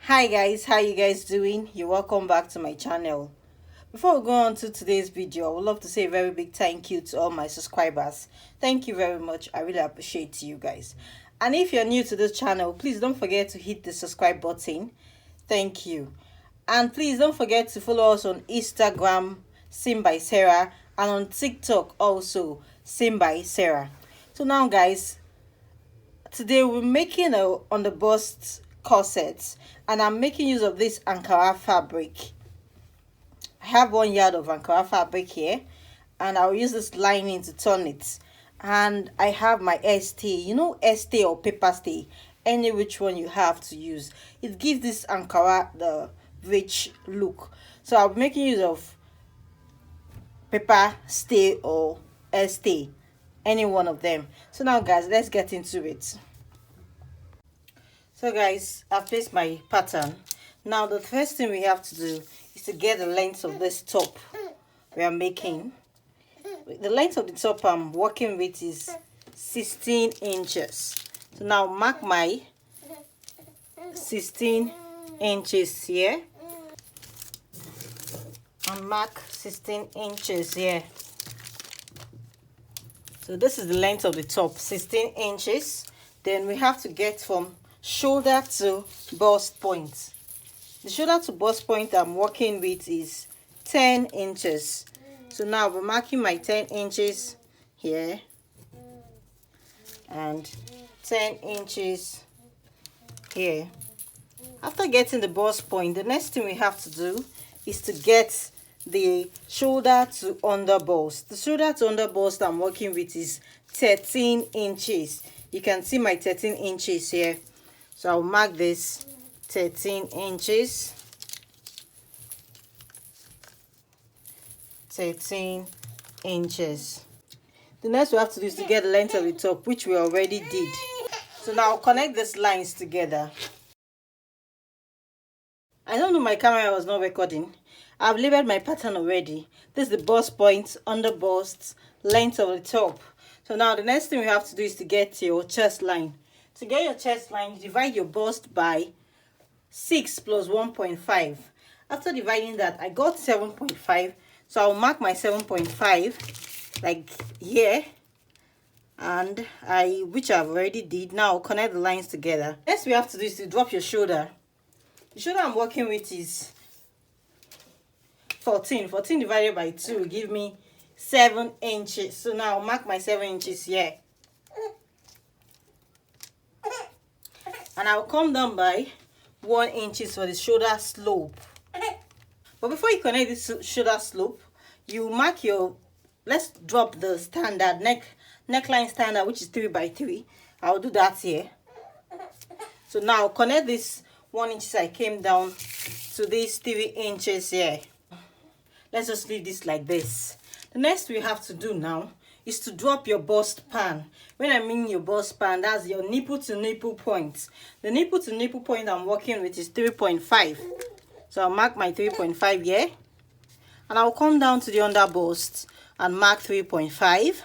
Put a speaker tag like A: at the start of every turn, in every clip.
A: Hi guys, how you guys doing? You're welcome back to my channel. Before we go on to today's video, I would love to say a very big thank you to all my subscribers. Thank you very much. I really appreciate you guys. And if you're new to this channel, please don't forget to hit the subscribe button. Thank you. And please don't forget to follow us on Instagram, Sim by Sarah, and on TikTok also, Sim by Sarah. So now guys, today we're making a underbust corset, and I'm making use of this Ankara fabric. I have 1 yard of Ankara fabric here, and I'll use this lining to turn it. And I have my stay, stay or paper stay, any which one you have to use. It gives this Ankara the rich look. So I'll be making use of paper stay or stay, any one of them. So now guys, let's get into it. So guys, I've placed my pattern. Now the first thing we have to do is to get the length of this top we are making. The length of the top I'm working with is 16 inches. So now mark my 16 inches here. And mark 16 inches here. So this is the length of the top, 16 inches. Then we have to get from shoulder to bust point. The shoulder to bust point I'm working with is 10 inches. So now we're marking my 10 inches here and 10 inches here. After getting the bust point, the next thing we have to do is to get the shoulder to underbust. The shoulder to underbust I'm working with is 13 inches. You can see my 13 inches here. So I'll mark this 13 inches. 13 inches. The next we have to do is to get the length of the top, which we already did. So now I'll connect these lines together. I don't know, my camera was not recording. I've labeled my pattern already. This is the bust point, under bust, length of the top. So now the next thing we have to do is to get your chest line. To get your chest line, you divide your bust by 6 plus 1.5. After dividing that, I got 7.5. So I'll mark my 7.5 like here, and which I've already did. Now I'll connect the lines together. Next we have to do is to drop your shoulder. The shoulder I'm working with is 14. 14 divided by 2 will give me 7 inches. So now I'll mark my 7 inches here. And I'll come down by 1 inch for the shoulder slope. But before you connect this shoulder slope, you mark your, let's drop the standard neckline standard, which is 3 by 3. I'll do that here. So now I'll connect this 1 inch I came down to these 3 inches here. Let's just leave this like this. The next we have to do now is to drop your bust pan. When I mean your bust pan, that's your nipple to nipple point. The nipple to nipple point I'm working with is 3.5. So I'll mark my 3.5 here. And I'll come down to the under bust and mark 3.5.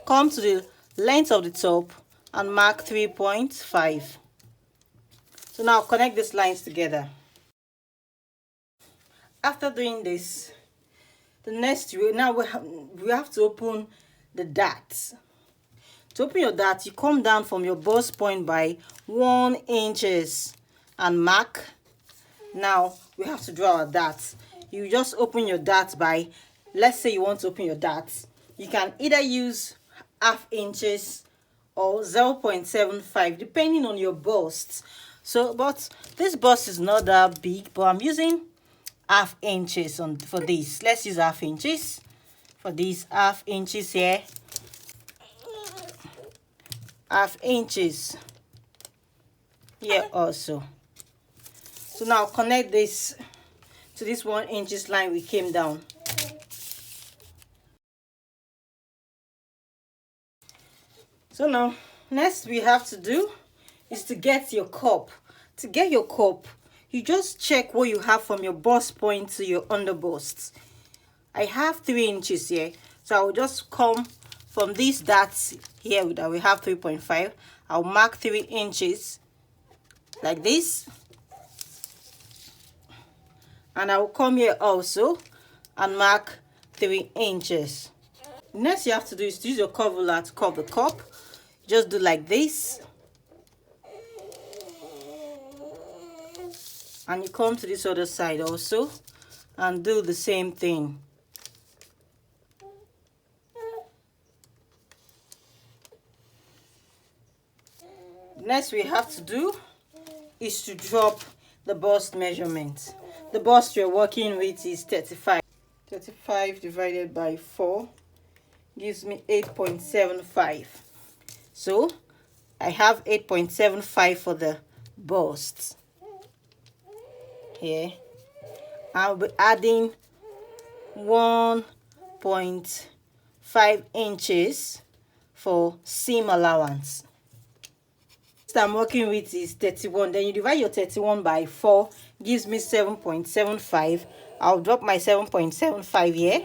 A: Come to the length of the top and mark 3.5. So now connect these lines together. After doing this, the next we have to open the dart. To open your dart, you come down from your bust point by 1 inches and mark. Now we have to draw our dart. You just open your dart by, let's say you want to open your dart. You can either use ½ inches or 0.75 depending on your bust. So, but this bust is not that big, but I'm using ½ inches for this. Let's use ½ inches for these ½ inches here. ½ inches here also. So now connect this to this 1 inch line we came down. So now next we have to do is to get your cup. To get your cup, you just check what you have from your bust point to your underbust. I have 3 inches here, so I will just come from these dots here that we have 3.5. I'll mark 3 inches like this, and I will come here also and mark 3 inches. Next you have to do is to use your curve ruler to curve the cup. Just do like this, and you come to this other side also and do the same thing. Next we have to do is to drop the bust measurement. The bust you're working with is 35. 35 divided by 4 gives me 8.75. So I have 8.75 for the bust. Here I'll be adding 1.5 inches for seam allowance. I'm working with is 31. Then you divide your 31 by 4, gives me 7.75. I'll drop my 7.75 here.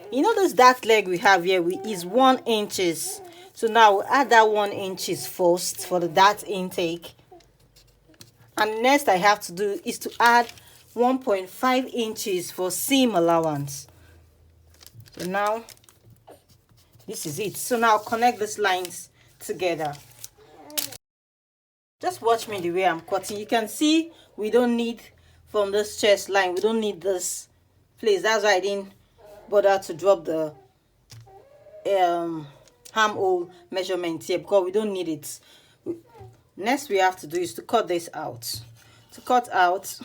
A: You know this dart leg we have here is 1 inches. So now we'll add that 1 inches first for the dart intake. And next I have to do is to add 1.5 inches for seam allowance. So now this is it. So now connect these lines together. Just watch me the way I'm cutting. You can see we don't need, from this chest line, we don't need this place. That's why I didn't bother to drop the armhole measurement here, because we don't need it. Next we have to do is to cut this out. To cut out,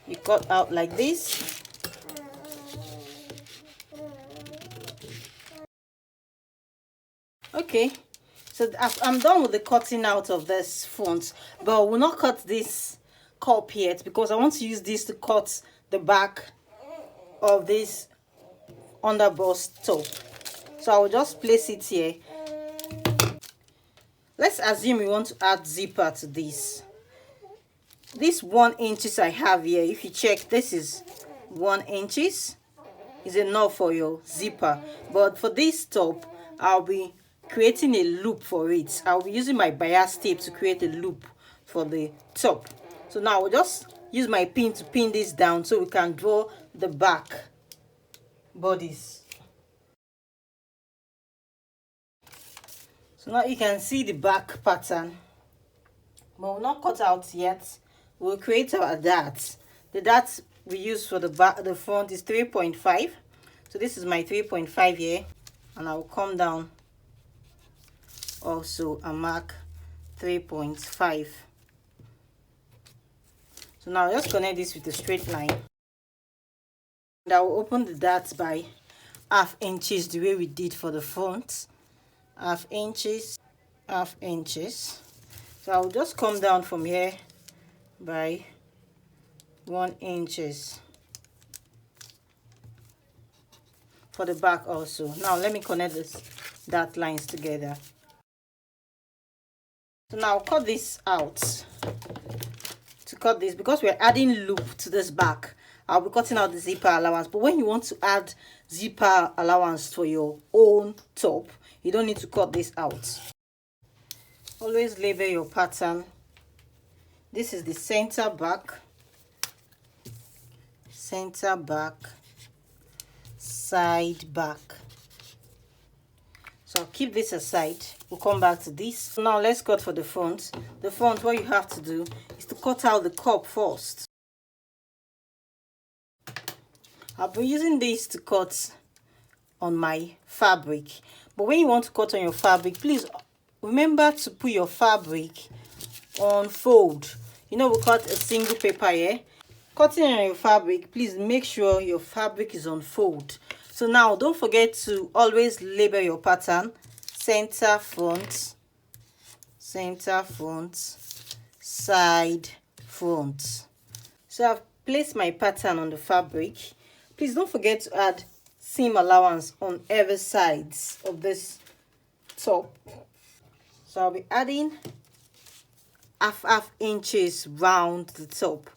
A: you cut out like this. Okay, so I'm done with the cutting out of this front, but we'll not cut this cup yet because I want to use this to cut the back of this underbust top. So I will just place it here. Let's assume we want to add zipper to this. This 1 inches I have here, if you check, this is 1 inches is enough for your zipper. But for this top, I'll be creating a loop for it. I'll be using my bias tape to create a loop for the top. So now I'll just use my pin to pin this down so we can draw the back bodies. So now you can see the back pattern, but we'll not cut out yet. We'll create our darts. The darts we use for the back, the front is 3.5. So this is my 3.5 here, and I will come down also and mark 3.5. So now just connect this with a straight line, and I will open the darts by ½ inches the way we did for the front. ½ inches, ½ inches. So I'll just come down from here by 1 inches for the back also. Now let me connect this dart lines together. So now I'll cut this out. To cut this, because we're adding loop to this back, I'll be cutting out the zipper allowance. But when you want to add zipper allowance for your own top, you don't need to cut this out. Always label your pattern. This is the center back, side back. So I'll keep this aside. We'll come back to this. Now let's cut for the front. The front, what you have to do is to cut out the cup first. I'll be using this to cut on my fabric. But when you want to cut on your fabric, please remember to put your fabric on fold. You know, we cut a single paper here. Cutting on your fabric, please make sure your fabric is on fold. So now don't forget to always label your pattern. Center front, side front. So I've placed my pattern on the fabric. Please don't forget to add seam allowance on every sides of this top. So I'll be adding ½ inches round the top.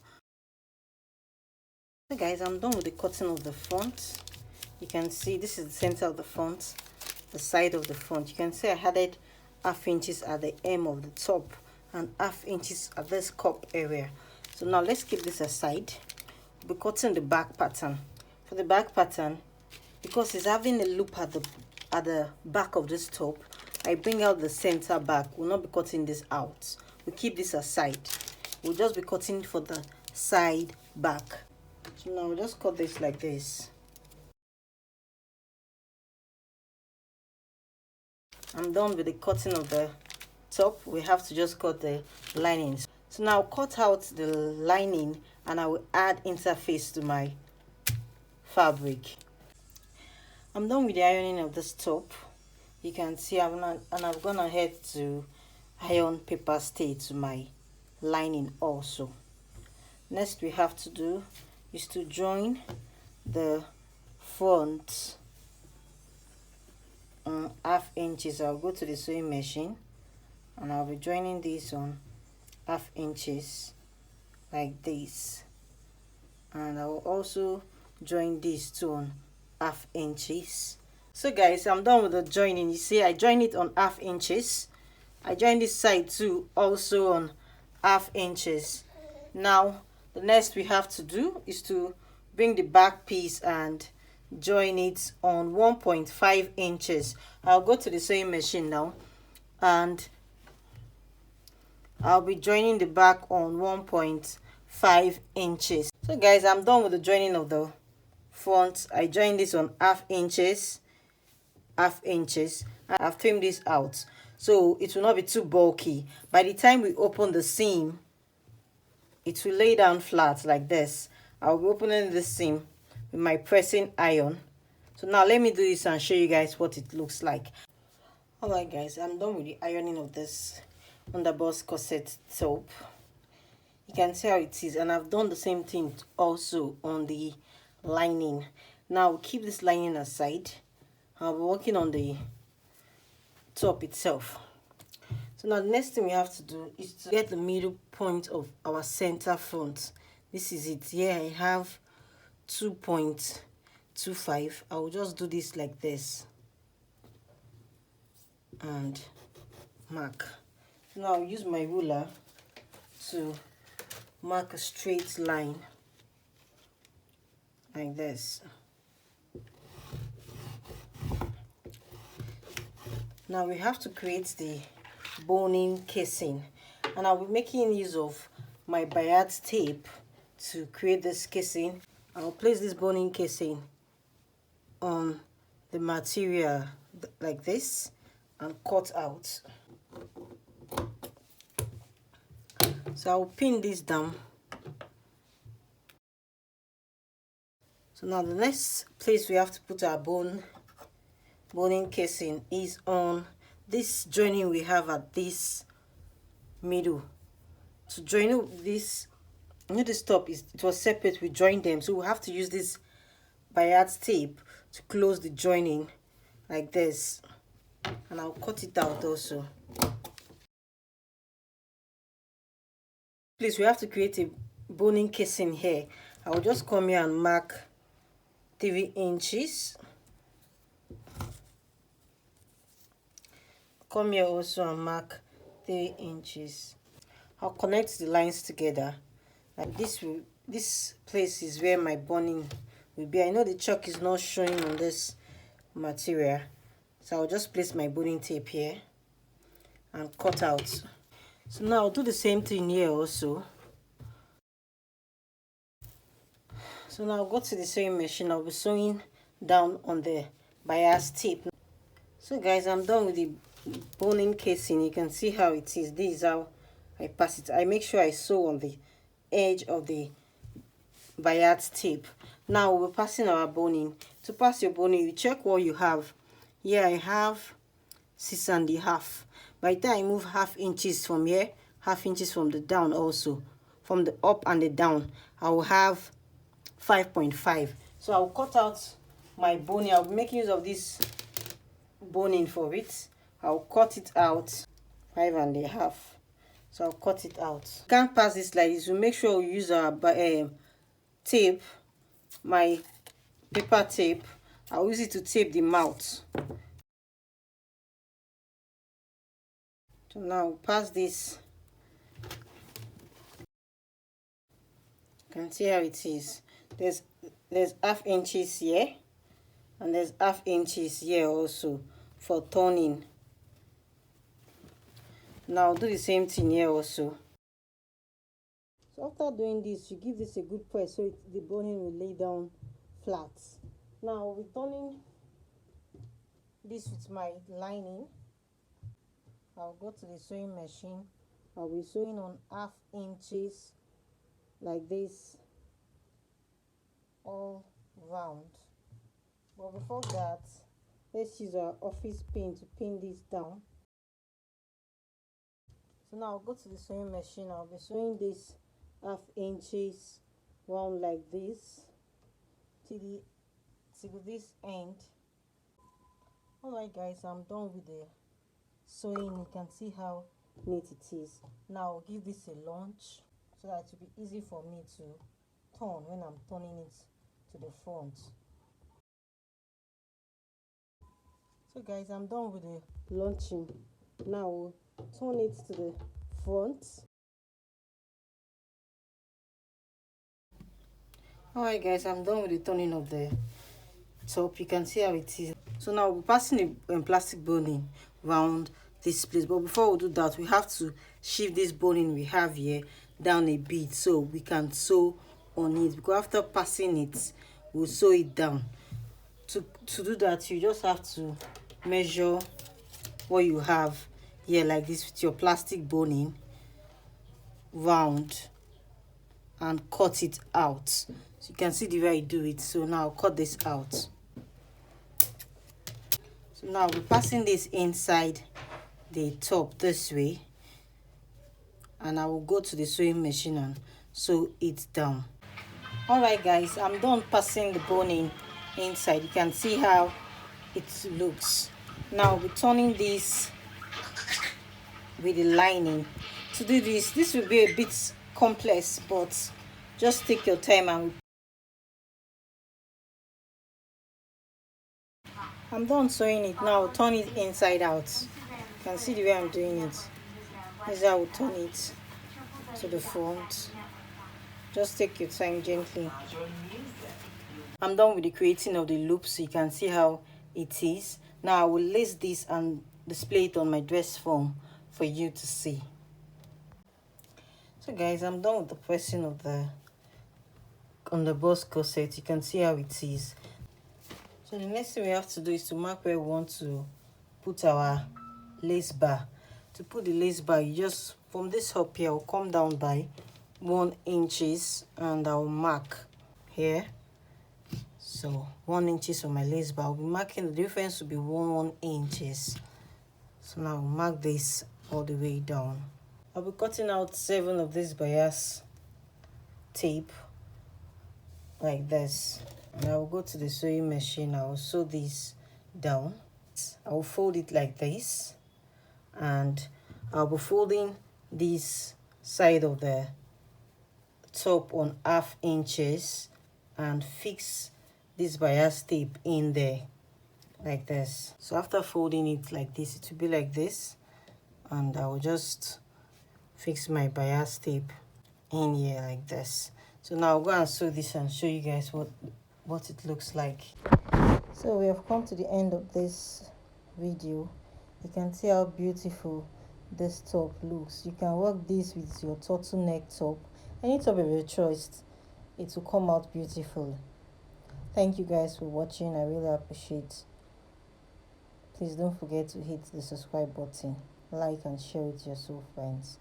A: So guys, I'm done with the cutting of the front. You can see this is the center of the front, the side of the front. You can see I added half inches at the hem of the top and half inches at this cup area. So now let's keep this aside. We'll be cutting the back pattern. For the back pattern, because it's having a loop at the back of this top, I bring out the center back. We'll not be cutting this out. We'll keep this aside. We'll just be cutting for the side back. So now we'll just cut this like this. I'm done with the cutting of the top. We have to just cut the linings. So now I'll cut out the lining and I will add interface to my fabric. I'm done with the ironing of this top. You can see I've gone ahead to iron paper stay to my lining also. Next we have to do is to join the front on half inches. I'll go to the sewing machine and I'll be joining this on half inches like this, and I'll also join this too on half inches. So guys, I'm done with the joining. You see I join it on half inches. I join this side too also on half inches. Now the next we have to do is to bring the back piece and join it on 1.5 inches. I'll go to the sewing machine now and I'll be joining the back on 1.5 inches. So guys, I'm done with the joining of the front. I joined this on half inches. I've trimmed this out so it will not be too bulky. By the time we open the seam, it will lay down flat like this. I'll be opening the seam with my pressing iron. So now let me do this and show you guys what it looks like. Alright guys, I'm done with the ironing of this underbust corset top. You can see how it is, and I've done the same thing also on the lining. Now we'll keep this lining aside. I'll be working on the top itself. So now the next thing we have to do is to get the middle point of our center front. This is it. Here I have 2.25. I will just do this like this and mark. Now I'll use my ruler to mark a straight line like this. Now we have to create the boning casing, and I'll be making use of my bias tape to create this casing. I'll place this boning casing on the material like this and cut out. So I'll pin this down. So now the next place we have to put our boning casing is on this joining we have at this middle. To join this, you know, this top it was separate. We joined them, so we have to use this bias tape to close the joining like this, and I'll cut it out also. Please, we have to create a boning casing here. I will just come here and mark 3 inches. Come here also and mark 3 inches. I'll connect the lines together like this. This place is where my boning will be. I know the chalk is not showing on this material, so I'll just place my boning tape here and cut out. So now I'll do the same thing here also. So now I'll go to the sewing machine. I'll be sewing down on the bias tape. So guys, I'm done with the boning casing. You can see how it is. This is how I pass it. I make sure I sew on the edge of the bias tape. Now we're passing our boning. To pass your boning, you check what you have. Here I have 6.5. By the time I move half inches from here, half inches from the down also, from the up and the down, I will have 5.5. So I'll cut out my boning. I'll be making use of this boning for it. I'll cut it out 5.5. So I'll cut it out. Can't pass this like this. We make sure we use our tape, my paper tape. I'll use it to tape the mouth. So now pass this. You can see how it is. There's half inches here, and there's half inches here also for turning. Now do the same thing here also. So after doing this, you give this a good press so the boning will lay down flat. Now we're turning this with my lining. I'll go to the sewing machine. I'll be sewing on half inches like this all round. But before that, let's use our office pin to pin this down. So now I'll go to the sewing machine. I'll be sewing this half inches round like this till this end. Alright guys, I'm done with the sewing. You can see how neat it is. Now I'll give this a launch so that it will be easy for me to turn when I'm turning it to the front. So guys, I'm done with the launching. Now we'll turn it to the front. Alright guys, I'm done with the turning of the top. You can see how it is. So now we're passing a plastic boning round this place, but before we do that, we have to shift this boning we have here down a bit so we can sew on it, because after passing it we'll sew it down. To do that, you just have to measure what you have here like this with your plastic boning round and cut it out. So you can see the way I do it. So now I'll cut this out. So now we're passing this inside the top this way, and I will go to the sewing machine and sew it down. Alright guys, I'm done passing the boning inside. You can see how it looks. Now we're turning this with the lining. To do this will be a bit complex, but just take your time. And I'm done sewing it. Now turn it inside out. You can see the way I'm doing it. This is how I will turn it to the front. Just take your time gently. I'm done with the creating of the loop, so you can see how it is. Now I will lace this and display it on my dress form for you to see. So guys, I'm done with the pressing of the underbust corset. You can see how it is. So the next thing we have to do is to mark where we want to put our lace bar. To put the lace bar, you just from this up here, I'll come down by 1 inch and I'll mark here. So 1 inch for my lace bar. I'll be marking, the difference will be 1 inch. So now I'll mark this all the way down. I'll be cutting out 7 of this bias tape like this, and I will go to the sewing machine. I will sew this down. I will fold it like this, and I'll be folding this side of the top on ½ inch and fix this bias tape in there like this. So after folding it like this, it will be like this, and I will just fix my bias tape in here like this. So now I'll go and sew this and show you guys what it looks like. So we have come to the end of this video. You can see how beautiful this top looks. You can work this with your turtleneck top, any top of your choice. It will come out beautifully. Thank you guys for watching. I really appreciate. Please don't forget to hit the subscribe button, like and share with your soul friends.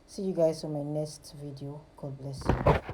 A: See you guys on my next video. God bless you.